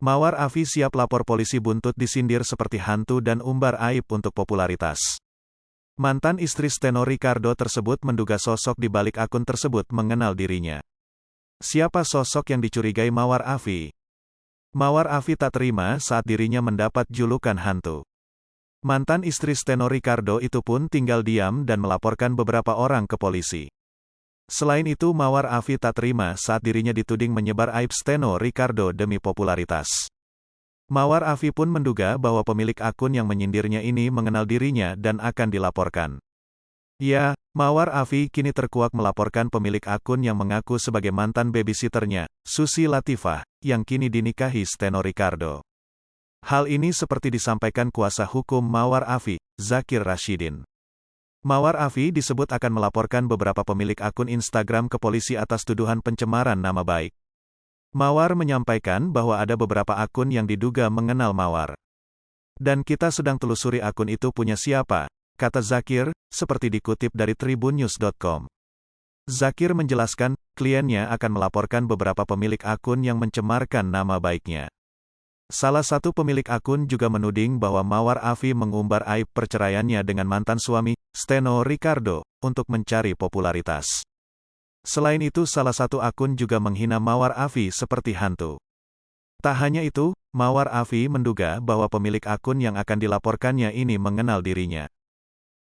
Mawar Afi siap lapor polisi buntut disindir seperti hantu dan umbar aib untuk popularitas. Mantan istri Steno Ricardo tersebut menduga sosok di balik akun tersebut mengenal dirinya. Siapa sosok yang dicurigai Mawar Afi? Mawar Afi tak terima saat dirinya mendapat julukan hantu. Mantan istri Steno Ricardo itu pun tinggal diam dan melaporkan beberapa orang ke polisi. Selain itu Mawar Afi tak terima saat dirinya dituding menyebar aib Steno Ricardo demi popularitas. Mawar Afi pun menduga bahwa pemilik akun yang menyindirnya ini mengenal dirinya dan akan dilaporkan. Ya, Mawar Afi kini terkuak melaporkan pemilik akun yang mengaku sebagai mantan babysitternya, Susi Latifah, yang kini dinikahi Steno Ricardo. Hal ini seperti disampaikan kuasa hukum Mawar Afi, Zakir Rashidin. Mawar Afi disebut akan melaporkan beberapa pemilik akun Instagram ke polisi atas tuduhan pencemaran nama baik. Mawar menyampaikan bahwa ada beberapa akun yang diduga mengenal Mawar. Dan kita sedang telusuri akun itu punya siapa, kata Zakir, seperti dikutip dari tribunnews.com. Zakir menjelaskan, kliennya akan melaporkan beberapa pemilik akun yang mencemarkan nama baiknya. Salah satu pemilik akun juga menuding bahwa Mawar Afi mengumbar aib perceraiannya dengan mantan suami, Steno Ricardo, untuk mencari popularitas. Selain itu salah satu akun juga menghina Mawar Afi seperti hantu. Tak hanya itu, Mawar Afi menduga bahwa pemilik akun yang akan dilaporkannya ini mengenal dirinya.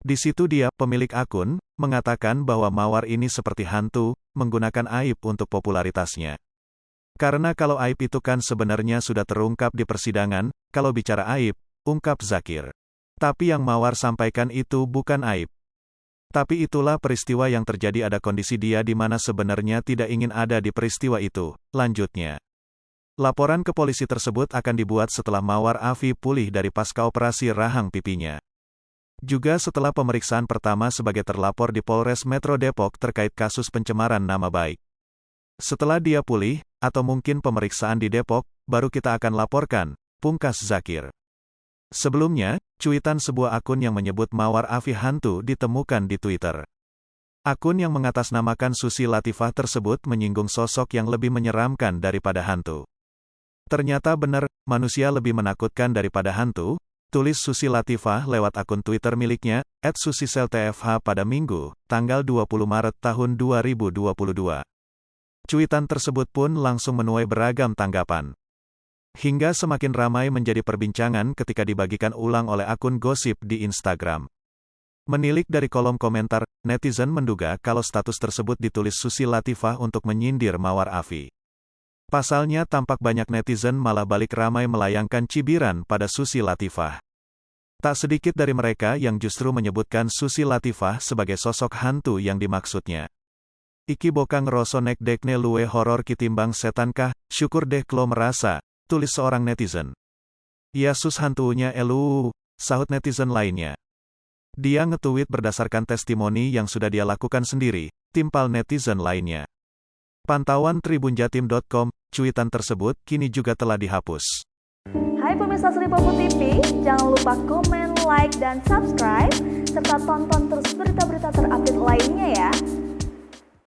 Di situ dia, pemilik akun, mengatakan bahwa Mawar ini seperti hantu, menggunakan aib untuk popularitasnya. Karena kalau aib itu kan sebenarnya sudah terungkap di persidangan, kalau bicara aib, ungkap Zakir. Tapi yang Mawar sampaikan itu bukan aib. Tapi itulah peristiwa yang terjadi, ada kondisi dia di mana sebenarnya tidak ingin ada di peristiwa itu, lanjutnya. Laporan ke polisi tersebut akan dibuat setelah Mawar Afi pulih dari pasca operasi rahang pipinya. Juga setelah pemeriksaan pertama sebagai terlapor di Polres Metro Depok terkait kasus pencemaran nama baik. Setelah dia pulih, atau mungkin pemeriksaan di Depok, baru kita akan laporkan, pungkas Zakir. Sebelumnya, cuitan sebuah akun yang menyebut Mawar Afi hantu ditemukan di Twitter. Akun yang mengatasnamakan Susi Latifah tersebut menyinggung sosok yang lebih menyeramkan daripada hantu. Ternyata benar, manusia lebih menakutkan daripada hantu, tulis Susi Latifah lewat akun Twitter miliknya, @susiseltfh pada Minggu, tanggal 20 Maret tahun 2022. Cuitan tersebut pun langsung menuai beragam tanggapan. Hingga semakin ramai menjadi perbincangan ketika dibagikan ulang oleh akun gosip di Instagram. Menilik dari kolom komentar, netizen menduga kalau status tersebut ditulis Susi Latifah untuk menyindir Mawar Afi. Pasalnya tampak banyak netizen malah balik ramai melayangkan cibiran pada Susi Latifah. Tak sedikit dari mereka yang justru menyebutkan Susi Latifah sebagai sosok hantu yang dimaksudnya. Iki bokang ngeroso nek dekne luwe horor kitimbang setan kah, syukur deh klo merasa, tulis seorang netizen. Ya sus hantunya elu, sahut netizen lainnya. Dia nge-tweet berdasarkan testimoni yang sudah dia lakukan sendiri, timpal netizen lainnya. Pantauan tribunjatim.com, cuitan tersebut kini juga telah dihapus. Hai pemirsa Sri Popo TV, jangan lupa komen, like, dan subscribe, serta tonton terus berita-berita terupdate lainnya ya.